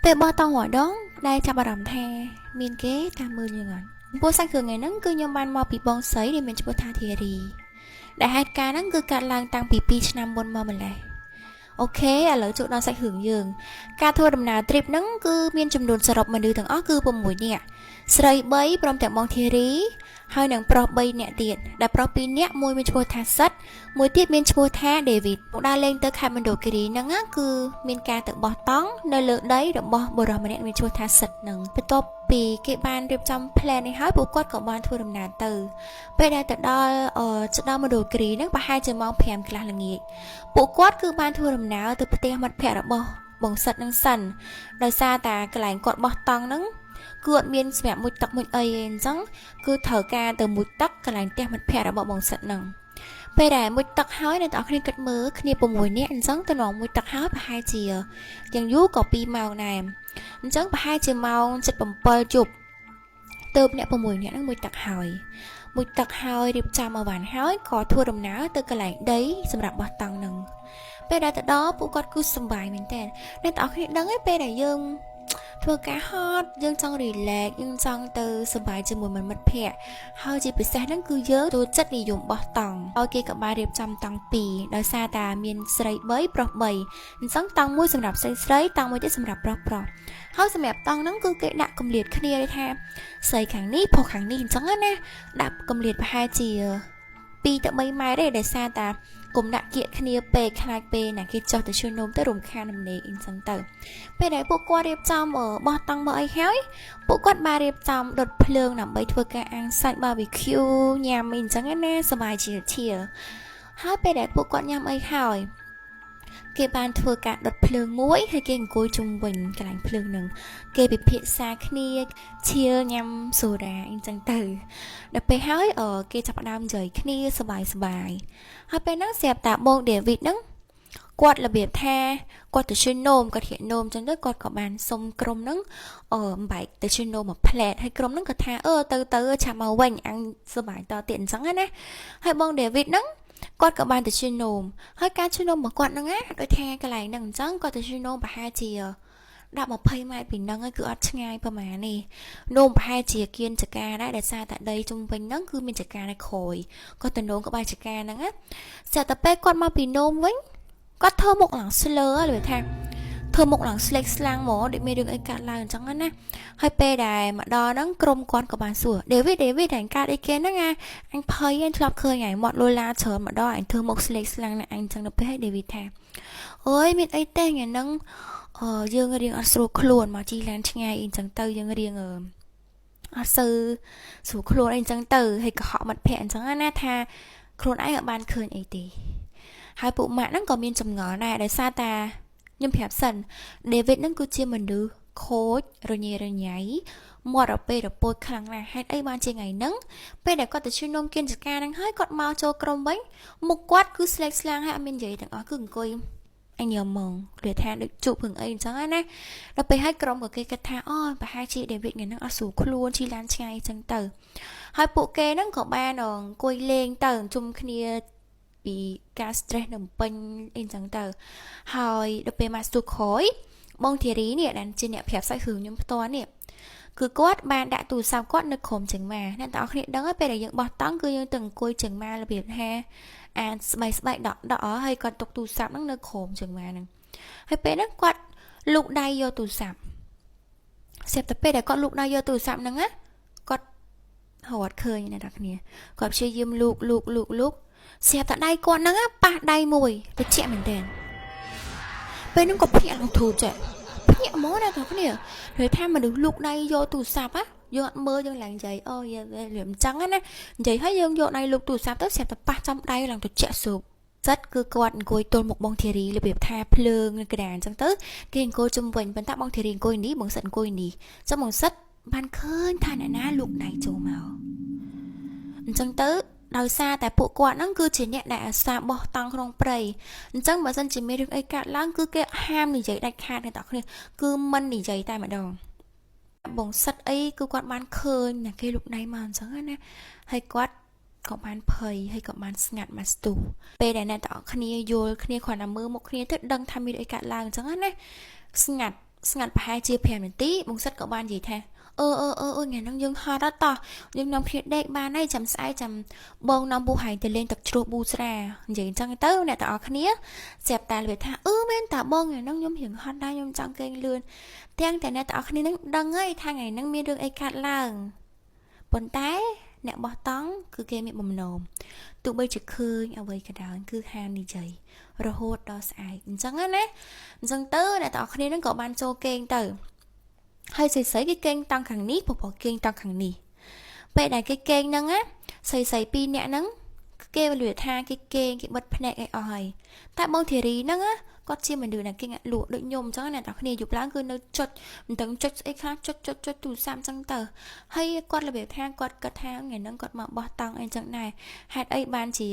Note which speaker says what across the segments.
Speaker 1: ពេលបោះតង់រដងដែលចាប់អារម្មណ៍ថាមានគេតាមមើលយើងអត់ពួកសាច់គ្រឿងថ្ងៃហ្នឹងគឺខ្ញុំបានមកពីបងស្រីដែលមានឈ្មោះថាធារីដែលហេតុការណ៍ហ្នឹងគឺកាត់ឡើងតាំងពី2ឆ្នាំមុនមកម្លេះអូខេឥឡូវចូលដល់សាច់រឿងយើងការធ្វើដំណើរ trip ហ្នឹងគឺមានចំនួនសរុបមនុស្សទាំងអស់គឺ6នាក់ស្រី3ព្រមទាំងបងធារីហើយនឹងប្រុស3នាក់ទៀតដែលប្រុស2នាក់មួយមានឈ្មោះថាសិតមួយទៀតមានឈ្មោះថាដេវីតមកដើរលេងទៅខេត្តមណ្ឌលគិរីហ្នឹងគឺមានការទៅបោះតង់នៅលើដីរបស់បុរសម្នាក់មានឈ្មោះថាសិតហ្នឹងបន្ទាប់ពីគេបានរៀបចំ plan នេះហើយពួកគាត់ក៏បានធ្វើដំណើរទៅពេលដែលទៅដល់មណ្ឌលគិរីហ្នឹងប្រហែលជាម៉ោង5កន្លះល្ងាចពួកគាត់គឺបានធ្វើដំណើរទៅផ្ទះមិត្តភ័ក្តិរបស់បងសិតនឹងសិនដោយសារតែកន្លែងគាត់បោះតង់ហ្នឹងគឺអត់មានសម្រាប់មុជទឹកមុជអីទេអញ្ចឹងគឺត្រូវការទៅមុជទឹកកន្លែងផ្ទះមិត្តភ័ក្តិរបស់បងសិតហ្នឹងពេលដែលមុជទឹកហើយអ្នកនរគ្នាគិតមើលគ្នា6នាក់អញ្ចឹងទៅនាំមុជទឹកហើយប្រហែលជាយ៉ាងយូរក៏2ម៉ោងដែរអញ្ចឹងប្រហែលជាម៉ោង7:07យប់ទើបអ្នក6នាក់ហ្នឹងមុជទឹកហើយរៀបចំអីវ៉ាន់ហើយក៏ធ្វើដំណើរទៅកន្លែងដីសម្រាប់បោះតង់ហ្នឹងពេលដែលទៅដល់ពួកគាត់គឺសប្បាយមែនតើអ្នកនរគ្នាដឹងទេពេលដែលយើងធ្វើការហត់យើងចង់ relax យើងចង់ទៅសប្បាយជាមួយមិត្តភ័ក្តិហើយជាពិសេសហ្នឹងគឺយើងចូលចិត្តនិយមបោះតង់ឲ្យគេក៏បានរៀបចំតង់2ដោយសារតែមានស្រី3ប្រុស3អញ្ចឹងតង់មួយសម្រាប់ស្រីតង់មួយទៀតសម្រាប់ប្រុសហើយសម្រាប់តង់ហ្នឹងគឺគេដាក់កម្រិតគ្នាថាស្រីខាងនេះប្រុសខាងនេះអញ្ចឹងណាដាក់កម្រិតប្រហែលជា2ទៅ3ម៉ែត្រទេដោយសារតែគុំដាក់គៀកគ្នាពេកខ្លាចពេលណាគេចុះទៅជួយនំទៅរំខានដំណេកអញ្ចឹងទៅពេលដែលពួកគាត់រៀបចំបោះតង់មកអីហើយពួកគាត់បានរៀបចំដុតភ្លើងដើម្បីធ្វើការអាំងសាច់ barbecue ញ៉ាំអីអញ្ចឹងណាសប្បាយជាហើយពេលដែលពួកគាត់ញ៉ាំអីហើយគេបានធ្វើការដុតភ្លើងមួយហើយគេអង្គុយជុំវិញកន្លែងភ្លើងហ្នឹងគេពិភាក្សាគ្នាឈៀលញ៉ាំសូដាអីចឹងទៅដល់ពេលហើយគេចាប់ផ្ដើមនិយាយគ្នាសប្បាយហើយពេលហ្នឹងស្រាប់តាបងដេវីតហ្នឹងគាត់របៀបថាគាត់ទៅជួយនោមគាត់រៀកនោមចឹងទៅគាត់ក៏បានសុំក្រុមហ្នឹងអំបែកទៅជួយនោមមួយផ្លែតហើយក្រុមហ្នឹងក៏ថាទៅឆាប់មកវិញអញសប្បាយតទៀតអញ្ចឹងណាហើយបងដេវីតហ្នឹងគាត់ក៏បានទៅជួយនោមហើយការជួយនោមរបស់គាត់ហ្នឹងណាដូចថាកន្លែងហ្នឹងអញ្ចឹងគាត់ទៅជួយនោមប្រហែលជា10-20ម៉ែត្រពីហ្នឹងហើយគឺអត់ឆ្ងាយប្រហែលនេះនោមប្រហែលជាគៀនចកាដែរដោយសារតែដីជុំវិញហ្នឹងគឺមានចកាដែរក្រួយគាត់ទៅនោមក្បែរចកាហ្នឹងណាស្រាប់តែពេលគាត់មកពីនោមវិញគាត់ធ្វើមុខឡើងស្លើឬថាធ្វើមុខឡើងស្លេកស្លាំងហ្មងដូចមានរឿងអីកើតឡើងអញ្ចឹងណាហើយពេលដែលមកដល់ហ្នឹងក្រុមគាត់ក៏បានសួរដេវីតអញកើតអីគេហ្នឹងអញភ័យអញធ្លាប់ឃើញហើយមាត់លុយឡាច្រើនមកដល់អញធ្វើមុខស្លេកស្លាំងណាស់អញអញ្ចឹងទៅពេលដេវីតថាអើយមានអីទេថ្ងៃហ្នឹងយើងរៀងអត់ស្រួលខ្លួនមកជីឡានឆ្ងាយអីអញ្ចឹងទៅយើងរៀងអត់សូវស្រួលខ្លួនអីអញ្ចឹងទៅហើយកុហកមិត្តភ័ក្តិអញ្ចឹងណាថាខ្លួនឯងអត់បានឃើញអីទេហើយពួកម៉ាក់ហ្នឹងក៏មានចម្ងល់ដែរដោយសារតាខ្ញុំប្រាប់សិនដេវីតហ្នឹងគឺជាមនុស្សខូចរញ៉េរញ៉ៃមាត់រពេរពោចខ្លាំងណាស់ហេតុអីបានជាថ្ងៃហ្នឹងពេលដែលគាត់ទៅជួយនំគៀនចកាហ្នឹងហើយគាត់មកចូលក្រុមវិញមុខគាត់គឺស្លេកស្លាំងហើយអត់មាននិយាយទាំងអស់គឺអង្គុយអញញ៉ាំមកគេថាដូចជក់ព្រឹងអីអញ្ចឹងណាដល់ពេលឲ្យក្រុមក៏គេគិតថាអូប្រហែលជាដេវីតថ្ងៃហ្នឹងអត់ស្រួលខ្លួនជីឡានឆ្ងាយអញ្ចឹងទៅហើយពួកគេហ្នឹងក៏បានអង្គុយលេងទៅជុំគ្នាពីការ stress នៅពេញអីចឹងទៅហើយដល់ពេលមកស្ទុះក្រោយបងធារីនេះដែលជាអ្នកប្រាប់សាច់រឿងខ្ញុំផ្ទាល់នេះគឺគាត់បានដាក់ទូរស័ព្ទគាត់នៅក្រុមចឹងមកអ្នកទាំងអស់គ្នាដឹងហើយពេលដែលយើងបោះតង់គឺយើងទៅអង្គុយចឹងមករបៀបថាអានស្បែកដកហើយគាត់ទុកទូរស័ព្ទហ្នឹងនៅក្រុមចឹងមកហ្នឹងហើយពេលហ្នឹងគាត់លូកដៃយកទូរស័ព្ទស្រាប់តែពេលដែលគាត់លូកដៃយកទូរស័ព្ទហ្នឹងណាគាត់ហត់ឃើញអ្នកទាំងគ្នាគាត់ព្យាយាមលូកស្រាប់តែដៃគាត់ហ្នឹងប៉ះដៃមួយទៅជាក់មែនតើពេលហ្នឹងក៏ភ្ញាក់ឡើងធូរចេះភ្ញាក់ហ្មងណាបងប្អូននិយាយថាមនុស្សលូកដៃយកទូរស័ព្ទយើងអត់មើលយើងឡើងនិយាយយើងរៀមចឹងណានិយាយឲ្យយើងយកដៃលូកទូរស័ព្ទទៅស្រាប់តែប៉ះចំដៃឡើងទៅជាក់ស្រូបសិតគឺគាត់អង្គុយទល់មុខបងធារីរបៀបថាភ្លើងនៅក្តារអញ្ចឹងទៅគេអង្គុយជុំវិញប៉ុន្តែបងធារីអង្គុយនេះបងសិតអង្គុយនេះចាំបងសិតបានឃើញថាអ្នកណាលូកដៃចូលមកអញ្ចឹងទៅដោយសារតែពួកគាត់ហ្នឹងគឺជាអ្នកដែលអាសាបោះតង់ក្នុងព្រៃអញ្ចឹងបើសិនជាមានរឿងអីកើតឡើងគឺគេហាមនិយាយដាច់ខាតអ្នកទាំងគ្នាគឺមិននិយាយតែម្ដងបងសិតអីគឺគាត់បានឃើញណាគេលុកដៃមកអញ្ចឹងណាហើយគាត់ក៏បានភ័យហើយក៏បានស្ងាត់មកស្ទុះពេលដែលអ្នកទាំងគ្នាយល់គ្នាគ្រាន់តែមើលមុខគ្នាទៅដឹងថាមានអីកើតឡើងអញ្ចឹងណាស្ងាត់ ស្ងាត់ប្រហែលជា5នាទីបងសិតក៏បាននិយាយថាថ្ងៃហ្នឹងយើងហត់អត់តោះយើងនាំគ្នាដេកបានហើយចាំស្អែកចាំបងនាំពូហែងទៅលេងទឹកជ្រោះប៊ូស្រានិយាយអញ្ចឹងទៅអ្នកទាំងអស់គ្នាស្រាប់តែវាថាមែនតាបងថ្ងៃហ្នឹងខ្ញុំរៀងហត់ដែរខ្ញុំចង់គេងលឿនទាំងតែអ្នកទាំងអស់គ្នានឹងដឹងហើយថាថ្ងៃហ្នឹងមានរឿងអីកើតឡើងប៉ុន្តែអ្នកបោះតង់គឺគេមានបំណងទោះបីជាឃើញអ្វីក៏ដោយគឺហាមនិយាយរហូតដល់ស្អែកអញ្ចឹងណាអញ្ចឹងទៅអ្នកទាំងអស់គ្នានឹងក៏បានចូលគេងទៅហើយស្រីគេគេងតង់ខាងនេះពពកគេងតង់ខាងនេះពេលដែលគេគេងហ្នឹងណាស្រី2នាក់ហ្នឹងគេលឺថាគេគេងគេបិទភ្នែកអីអស់ហើយតែបងធីរីហ្នឹងណាគាត់ជាមនុស្សដែលគេលក់ដូចខ្ញុំអញ្ចឹងអ្នកទាំងគ្នាយប់ឡើងគឺនៅចុចមិនដឹងចុចស្អីខ្លះចុចទូរស័ព្ទអញ្ចឹងទៅហើយគាត់របៀបថាគាត់គិតថាថ្ងៃហ្នឹងគាត់មកបោះតង់អីអញ្ចឹងដែរហេតុអីបានជា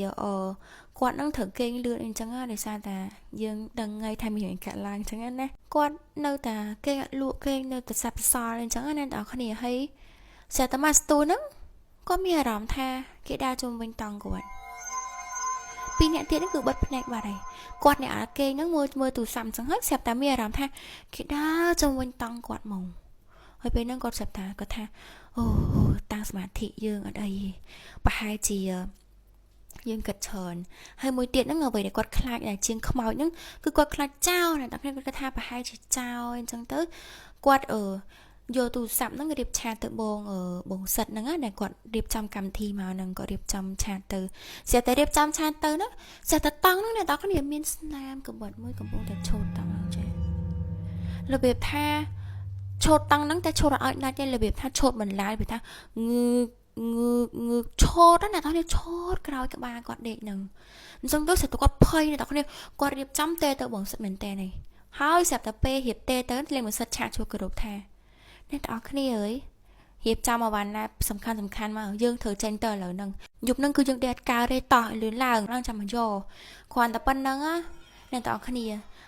Speaker 1: គាត់នឹងត្រូវគេងលឿនអីអញ្ចឹងដោយសារតែយើងដឹងហើយថាមានរឿងកាត់ឡើងអញ្ចឹងណាគាត់នៅតែគេលក់គេនៅតែសាប់សល់អីអញ្ចឹងណាអ្នកទាំងគ្នាហើយស្រាប់តែមកស្ទូហ្នឹងគាត់មានអារម្មណ៍ថាគេដើរជុំវិញតង់គាត់ពីរអ្នកទៀតហ្នឹងគឺបិទភ្នែកបាត់ហើយគាត់អ្នកអាគេហ្នឹងមើលទូរស័ព្ទអញ្ចឹងហើយស្រាប់តែមានអារម្មណ៍ថាគេដើរជុំវិញតង់គាត់ហ្មងហើយពេលហ្នឹងគាត់ស្រាប់តែគាត់ថាអូតាំងសមាធិយើងអត់អីប្រហែលជាយើងគិតច្រើនហើយមួយទៀតហ្នឹងអ្វីដែលគាត់ខ្លាចដែលជាងខ្មោចហ្នឹងគឺគាត់ខ្លាចចោលតែតែគាត់ថាប្រហែលជាចោលអញ្ចឹងទៅគាត់យកទូរស័ព្ទហ្នឹងរៀបឆាតទៅបងសិតហ្នឹងណាដែលគាត់រៀបចំកម្មវិធីមកហ្នឹងគាត់រៀបចំឆាតទៅស្រាប់តែរៀបចំឆាតទៅហ្នឹងស្រាប់តែតង់ហ្នឹងអ្នកនរគ្នាមានស្នាមកបិតមួយកំពុងតែឆូតតង់ហ្នឹងចេះរបៀបថាឆូតតង់ហ្នឹងតែឆូតអត់ឲ្យដាច់ទេរបៀបថាឆូតបន្លាយរបៀបថាងើឆូតណាអ្នកនរគ្នាឆូតក្រោយក្បាលគាត់ដេកហ្នឹងអញ្ចឹងទៅស្រាប់តែគាត់ភ័យអ្នកនរគ្នាគាត់រៀបចំទេទៅបងសិតមែនតើនេះហើយស្រាប់តែពេលរៀបទេទៅលេងបងសិតឆាតជួគោរពថាអ្នកទាំងអស់គ្នាអើយរៀបចំអាវ៉ាន់ណាសំខាន់មកយើងត្រូវចេញទៅឥឡូវហ្នឹងយប់ហ្នឹងគឺយើងដេកកើទេតោះលឿនឡើងចាំមកយកគ្រាន់តែប៉ុណ្្នឹងណាអ្នកទាំងអស់គ្នា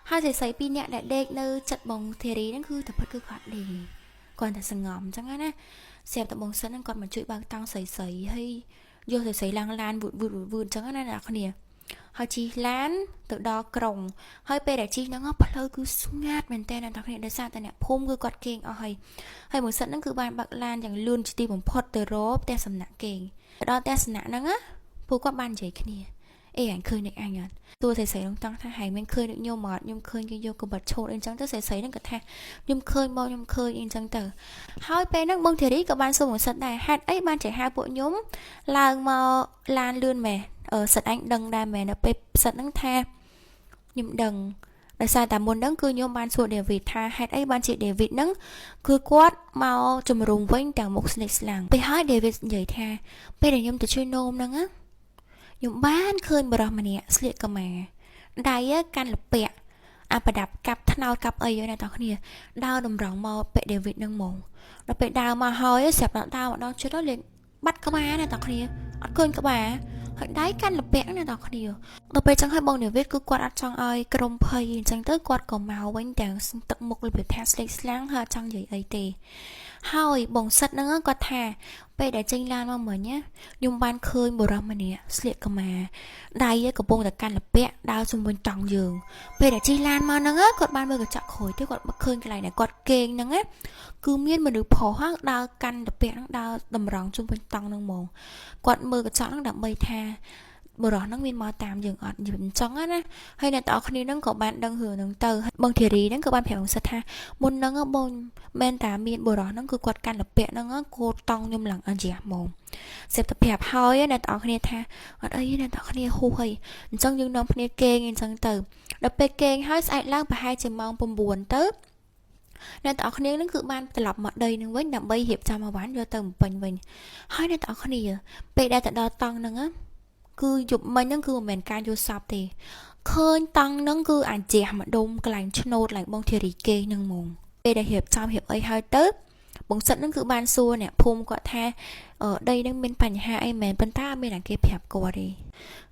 Speaker 1: ហើយស្រី2នាក់ដែលដេកនៅចិត្តបងធីរីហ្នឹងគឺតែពិតគឺគាត់ដេកគាត់តែសងំអញ្ចឹងណាស្រាប់តែបងសិនហ្នឹងគាត់មកជួយបើកតង់ស្រីហើយយកស្រីឡើងឡានវូតអញ្ចឹងណាអ្នកទាំងអស់គ្នាហើយជិះឡានទៅដល់ក្រុងហើយពេលដែលជិះហ្នឹងផ្លូវគឺស្ងាត់មែនតើអ្នកនរគ្នាដោយសារតែអ្នកភូមិគឺគាត់គេងអស់ហើយមួយសិតហ្នឹងគឺបានបើកឡានយ៉ាងលឿនជាទីបំផុតទៅរកផ្ទះសំណាក់គេងដល់ផ្ទះសំណាក់ហ្នឹងណាពួកគាត់បាននិយាយគ្នាអេអញឃើញអ្នកអញអត់តួស្រីហ្នឹងតង់ថាហែងមិនឃើញដូចខ្ញុំអត់ខ្ញុំឃើញគេយកកបិតឆូតអីចឹងទៅស្រីហ្នឹងគាត់ថាខ្ញុំឃើញមកខ្ញុំឃើញអីចឹងទៅហើយពេលហ្នឹងបងធីរីក៏បានសួរមួយសិតដែរហេតុអីបានចេះហៅពួកខ្ញុំឡើងមកឡានលឿនម៉េះសិតអញដឹងដែរមែនដល់ពេលសិតហ្នឹងថាខ្ញុំដឹងដោយសារតែមុនហ្នឹងគឺខ្ញុំបានសួរដេវីតថាហេតុអីបានជាដេវីតហ្នឹងគឺគាត់មកជំរុំវិញទាំងមុខស្នេកស្លាំងពេលហើយដេវីតនិយាយថាពេលដែលខ្ញុំទៅជួយនោមហ្នឹងណាខ្ញុំបានឃើញបរិះម្នាក់ស្លៀកកម្មាដៃកាន់លពាក់អាប្រដាប់កាប់ថ្នោតកាប់អីហ្នឹងអ្នកទាំងគ្នាដើរតម្រង់មកពេលដេវីតហ្នឹងហ្មងដល់ពេលដើរមកហើយស្រាប់ដល់ដើរមកដល់ជិតលេងបាត់ក្បាលអ្នកទាំងគ្នាអត់ឃើញក្បាលហើយដៃកាន់លពាក់អ្នកទាំងគ្នាដល់ពេលចឹងហើយបងដេវីតគឺគាត់អត់ចង់ឲ្យក្រុមភ័យអញ្ចឹងទៅគាត់ក៏មកវិញទាំងទឹកមុខរបៀបថាស្លេកស្លាំងហើយអត់ចង់និយាយអីទេហើយបងសិតហ្នឹងគាត់ថាពេលដែលចេញឡានមកមិញខ្ញុំបានឃើញបរិះម្នាក់ស្លៀកកម្មាដៃកំពុងតែកាន់លពាក់ដើរជុំវិញតង់យើងពេលដែលជិះឡានមកហ្នឹងគាត់បានមើលកញ្ចក់ក្រោយទៅគាត់ឃើញកន្លែងដែលគាត់គេងហ្នឹងគឺមានមនុស្សប្រុសហ្នឹងដើរកាន់លពាក់ហ្នឹងដើរតម្រង់ជុំវិញតង់ហ្នឹងហ្មងគាត់មើលកញ្ចក់ហ្នឹងដើម្បីថាបរិះហ្នឹងមានមកតាមយើងអត់យល់អញ្ចឹងណាហើយអ្នកទាំងអស់គ្នាហ្នឹងក៏បានដឹងរឿងហ្នឹងទៅបងធីរីហ្នឹងក៏បានប្រាប់បងសិតថាមុនហ្នឹងបងមែនតាមានបរិះហ្នឹងគឺគាត់កាន់លពាក់ហ្នឹងគោតង់ខ្ញុំឡើងអញ្ចឹងហ្មងសេពទៅប្រាប់ហើយអ្នកទាំងអស់គ្នាថាអត់អីអ្នកទាំងអស់គ្នាហួសហើយអញ្ចឹងយើងនាំគ្នាគេងអញ្ចឹងទៅដល់ពេលគេងហើយស្អែកឡើងប្រហែលជាម៉ោង9ទៅអ្នកទាំងអស់គ្នានឹងគឺបានត្រឡប់មកដីនឹងវិញដើម្បីរៀបចំអាវ៉ាន់យកទៅបំពេញវិញហើយអ្នកទាំងអស់គ្នាពេលដែលទៅដល់តង់ហ្នឹងគឺយប់មិញហ្នឹងគឺមិនមែនការយល់សប្តិទេឃើញតង់ហ្នឹងគឺអាចជះម្ដុំកន្លែងឆ្នោតឡើងបងធីរីគេហ្នឹងហ្មងពេលដែលរៀបចំរៀបអីហើយទៅបងសិតហ្នឹងគឺបានសួរអ្នកភូមិគាត់ថាដីហ្នឹងមានបញ្ហាអីមែនប៉ុន្តែអត់មានអ្នកគេប្រាប់គាត់ទេ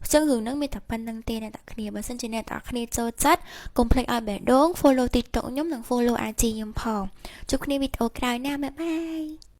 Speaker 1: អញ្ចឹងរឿងហ្នឹងមានតែប៉ុណ្្នឹងទេអ្នកទាំងគ្នាបើសិនជាអ្នកទាំងគ្នាចូលចិត្តកុំភ្លេចឲ្យបេះដូង follow TikTok ខ្ញុំនិង follow IG ខ្ញុំផងជួបគ្នាវីដេអូក្រោយណាបាយបាយ